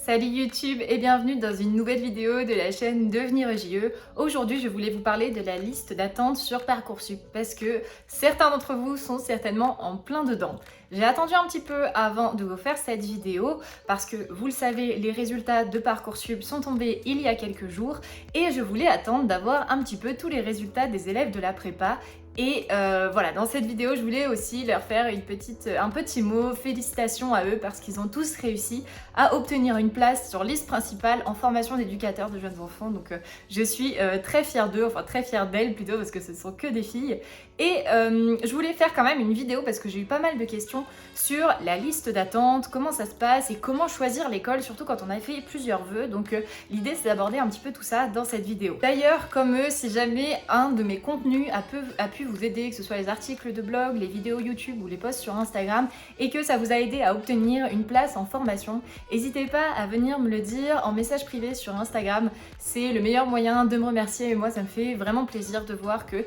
Salut YouTube et bienvenue dans une nouvelle vidéo de la chaîne Devenir JE. Aujourd'hui, je voulais vous parler de la liste d'attente sur Parcoursup parce que certains d'entre vous sont certainement en plein dedans. J'ai attendu un petit peu avant de vous faire cette vidéo parce que vous le savez, les résultats de Parcoursup sont tombés il y a quelques jours et je voulais attendre d'avoir un petit peu tous les résultats des élèves de la prépa. Et voilà, dans cette vidéo, je voulais aussi leur faire un petit mot, félicitations à eux parce qu'ils ont tous réussi à obtenir une place sur liste principale en formation d'éducateur de jeunes enfants. Donc je suis très fière d'eux, enfin très fière d'elles plutôt parce que ce sont que des filles. Et je voulais faire quand même une vidéo parce que j'ai eu pas mal de questions sur la liste d'attente, comment ça se passe et comment choisir l'école, surtout quand on a fait plusieurs vœux. Donc l'idée c'est d'aborder un petit peu tout ça dans cette vidéo. D'ailleurs, comme eux, si jamais un de mes contenus a pu vous aider, que ce soit les articles de blog, les vidéos YouTube ou les posts sur Instagram, et que ça vous a aidé à obtenir une place en formation, n'hésitez pas à venir me le dire en message privé sur Instagram. C'est le meilleur moyen de me remercier et moi ça me fait vraiment plaisir de voir que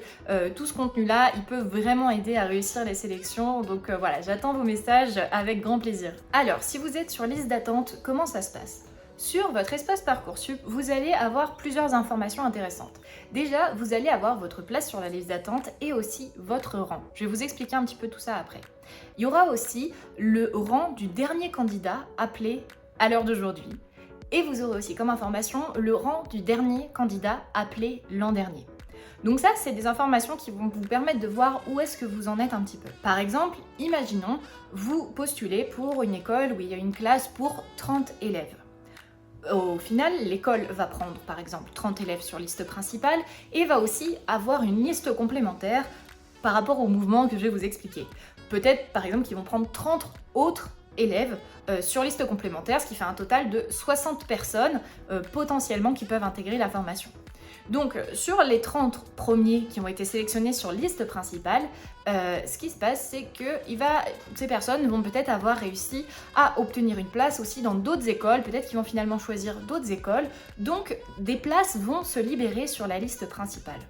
tout ce contenu là il peut vraiment aider à réussir les sélections. Donc voilà, j'attends vos messages avec grand plaisir. Alors si vous êtes sur liste d'attente, comment ça se passe ? Sur votre espace Parcoursup, vous allez avoir plusieurs informations intéressantes. Déjà, vous allez avoir votre place sur la liste d'attente et aussi votre rang. Je vais vous expliquer un petit peu tout ça après. Il y aura aussi le rang du dernier candidat appelé à l'heure d'aujourd'hui. Et vous aurez aussi comme information le rang du dernier candidat appelé l'an dernier. Donc ça, c'est des informations qui vont vous permettre de voir où est-ce que vous en êtes un petit peu. Par exemple, imaginons, vous postulez pour une école où il y a une classe pour 30 élèves. Au final, l'école va prendre par exemple 30 élèves sur liste principale et va aussi avoir une liste complémentaire par rapport au mouvement que je vais vous expliquer. Peut-être par exemple qu'ils vont prendre 30 autres élèves sur liste complémentaire, ce qui fait un total de 60 personnes potentiellement qui peuvent intégrer la formation. Donc sur les 30 premiers qui ont été sélectionnés sur liste principale, ce qui se passe c'est que ces personnes vont peut-être avoir réussi à obtenir une place aussi dans d'autres écoles, peut-être qu'ils vont finalement choisir d'autres écoles, donc des places vont se libérer sur la liste principale.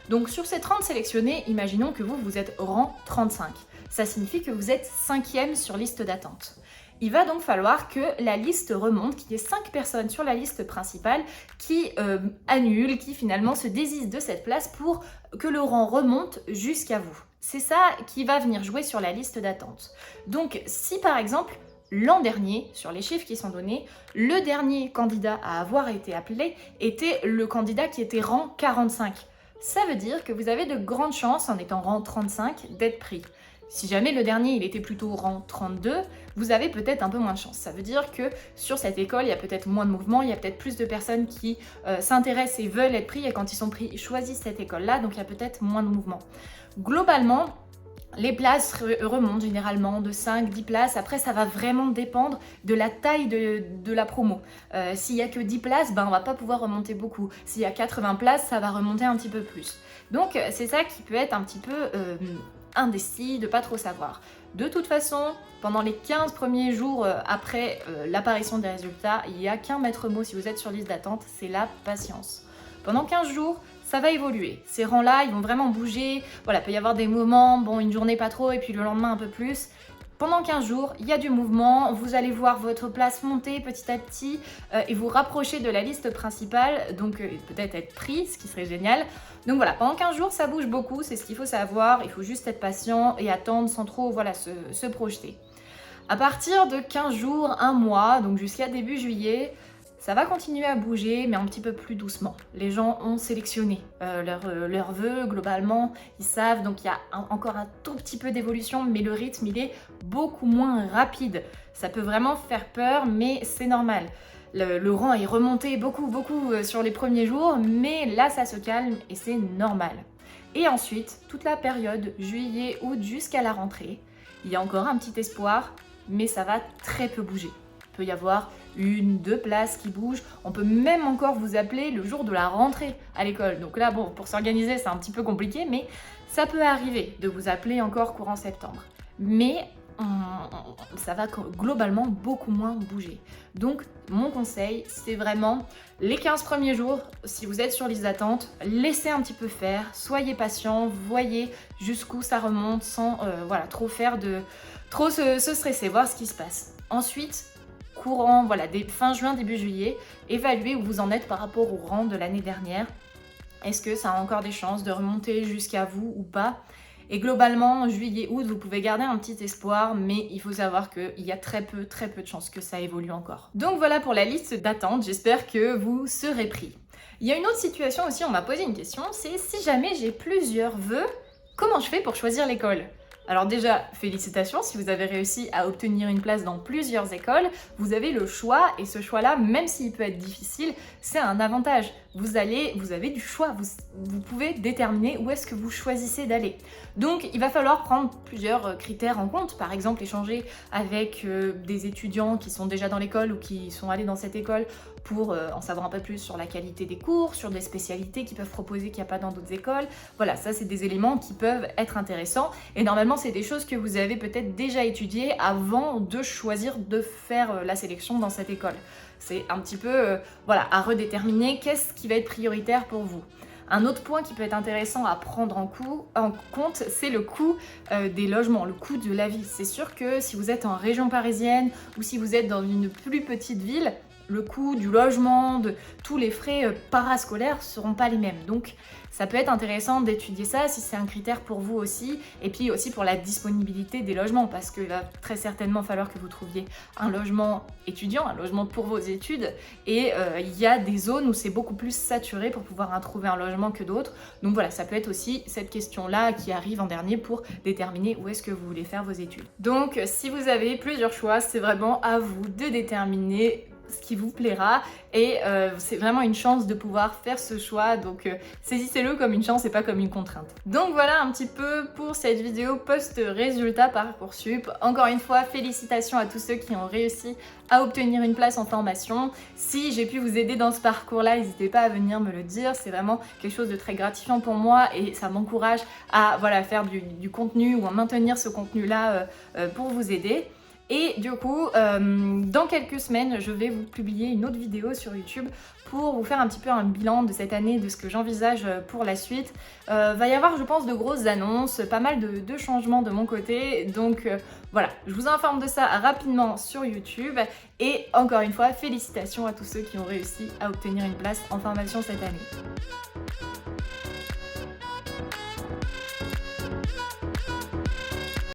Donc sur ces 30 sélectionnés, imaginons que vous êtes rang 35. Ça signifie que vous êtes 5e sur liste d'attente. Il va donc falloir que la liste remonte, qu'il y ait 5 personnes sur la liste principale qui annulent, qui finalement se désistent de cette place pour que le rang remonte jusqu'à vous. C'est ça qui va venir jouer sur la liste d'attente. Donc si par exemple, l'an dernier, sur les chiffres qui sont donnés, le dernier candidat à avoir été appelé était le candidat qui était rang 45. Ça veut dire que vous avez de grandes chances, en étant rang 35, d'être pris. Si jamais le dernier il était plutôt rang 32, vous avez peut-être un peu moins de chance. Ça veut dire que sur cette école, il y a peut-être moins de mouvement, il y a peut-être plus de personnes qui s'intéressent et veulent être pris, et quand ils sont pris, ils choisissent cette école-là, donc il y a peut-être moins de mouvement. Globalement, les places remontent généralement de 5-10 places. Après, ça va vraiment dépendre de la taille de la promo. S'il n'y a que 10 places, on ne va pas pouvoir remonter beaucoup. S'il y a 80 places, ça va remonter un petit peu plus. Donc, c'est ça qui peut être un petit peu indécis, de pas trop savoir. De toute façon, pendant les 15 premiers jours après l'apparition des résultats, il n'y a qu'un maître mot si vous êtes sur liste d'attente, c'est la patience. Pendant 15 jours, ça va évoluer. Ces rangs-là, ils vont vraiment bouger. Voilà, il peut y avoir des moments, une journée pas trop, et puis le lendemain un peu plus. Pendant 15 jours, il y a du mouvement, vous allez voir votre place monter petit à petit et vous rapprocher de la liste principale, donc peut-être être pris, ce qui serait génial. Donc voilà, pendant 15 jours, ça bouge beaucoup, c'est ce qu'il faut savoir, il faut juste être patient et attendre sans trop se projeter. À partir de 15 jours, un mois, donc jusqu'à début juillet, ça va continuer à bouger, mais un petit peu plus doucement. Les gens ont sélectionné leurs vœux, globalement, ils savent, donc il y a encore un tout petit peu d'évolution, mais le rythme, il est beaucoup moins rapide. Ça peut vraiment faire peur, mais c'est normal. Le rang est remonté beaucoup sur les premiers jours, mais là, ça se calme et c'est normal. Et ensuite, toute la période juillet, août jusqu'à la rentrée, il y a encore un petit espoir, mais ça va très peu bouger. Il peut y avoir 1-2 places qui bougent. On peut même encore vous appeler le jour de la rentrée à l'école. Donc là, pour s'organiser, c'est un petit peu compliqué, mais ça peut arriver de vous appeler encore courant septembre. Mais ça va globalement beaucoup moins bouger. Donc, mon conseil, c'est vraiment les 15 premiers jours, si vous êtes sur liste d'attente, laissez un petit peu faire, soyez patient, voyez jusqu'où ça remonte sans trop se stresser, voir ce qui se passe. Ensuite, courant, voilà, fin juin, début juillet, évaluez où vous en êtes par rapport au rang de l'année dernière. Est-ce que ça a encore des chances de remonter jusqu'à vous ou pas? Et globalement, en juillet, août, vous pouvez garder un petit espoir, mais il faut savoir qu'il y a très peu de chances que ça évolue encore. Donc voilà pour la liste d'attente, j'espère que vous serez pris. Il y a une autre situation aussi, on m'a posé une question, c'est si jamais j'ai plusieurs vœux, comment je fais pour choisir l'école? Alors déjà, félicitations, si vous avez réussi à obtenir une place dans plusieurs écoles, vous avez le choix, et ce choix-là, même s'il peut être difficile, c'est un avantage. Vous avez du choix, vous pouvez déterminer où est-ce que vous choisissez d'aller. Donc il va falloir prendre plusieurs critères en compte, par exemple échanger avec des étudiants qui sont déjà dans l'école ou qui sont allés dans cette école pour en savoir un peu plus sur la qualité des cours, sur des spécialités qu'ils peuvent proposer qu'il n'y a pas dans d'autres écoles. Voilà, ça c'est des éléments qui peuvent être intéressants et normalement c'est des choses que vous avez peut-être déjà étudiées avant de choisir de faire la sélection dans cette école. C'est un petit peu voilà, à redéterminer qu'est-ce qui va être prioritaire pour vous. Un autre point qui peut être intéressant à prendre en compte, c'est le coût des logements, le coût de la vie. C'est sûr que si vous êtes en région parisienne ou si vous êtes dans une plus petite ville, le coût du logement, de tous les frais parascolaires ne seront pas les mêmes. Donc ça peut être intéressant d'étudier ça si c'est un critère pour vous aussi, et puis aussi pour la disponibilité des logements, parce qu'il va très certainement falloir que vous trouviez un logement étudiant, un logement pour vos études, et il y a des zones où c'est beaucoup plus saturé pour pouvoir trouver un logement que d'autres. Donc voilà, ça peut être aussi cette question-là qui arrive en dernier pour déterminer où est-ce que vous voulez faire vos études. Donc si vous avez plusieurs choix, c'est vraiment à vous de déterminer ce qui vous plaira et c'est vraiment une chance de pouvoir faire ce choix, donc saisissez-le comme une chance et pas comme une contrainte. Donc voilà un petit peu pour cette vidéo post-résultat Parcoursup. Encore une fois, félicitations à tous ceux qui ont réussi à obtenir une place en formation. Si j'ai pu vous aider dans ce parcours-là, n'hésitez pas à venir me le dire, c'est vraiment quelque chose de très gratifiant pour moi et ça m'encourage à voilà, faire du contenu ou à maintenir ce contenu-là pour vous aider. Et du coup, dans quelques semaines, je vais vous publier une autre vidéo sur YouTube pour vous faire un petit peu un bilan de cette année, de ce que j'envisage pour la suite. Va y avoir, je pense, de grosses annonces, pas mal de changements de mon côté. Donc voilà, je vous informe de ça rapidement sur YouTube. Et encore une fois, félicitations à tous ceux qui ont réussi à obtenir une place en formation cette année.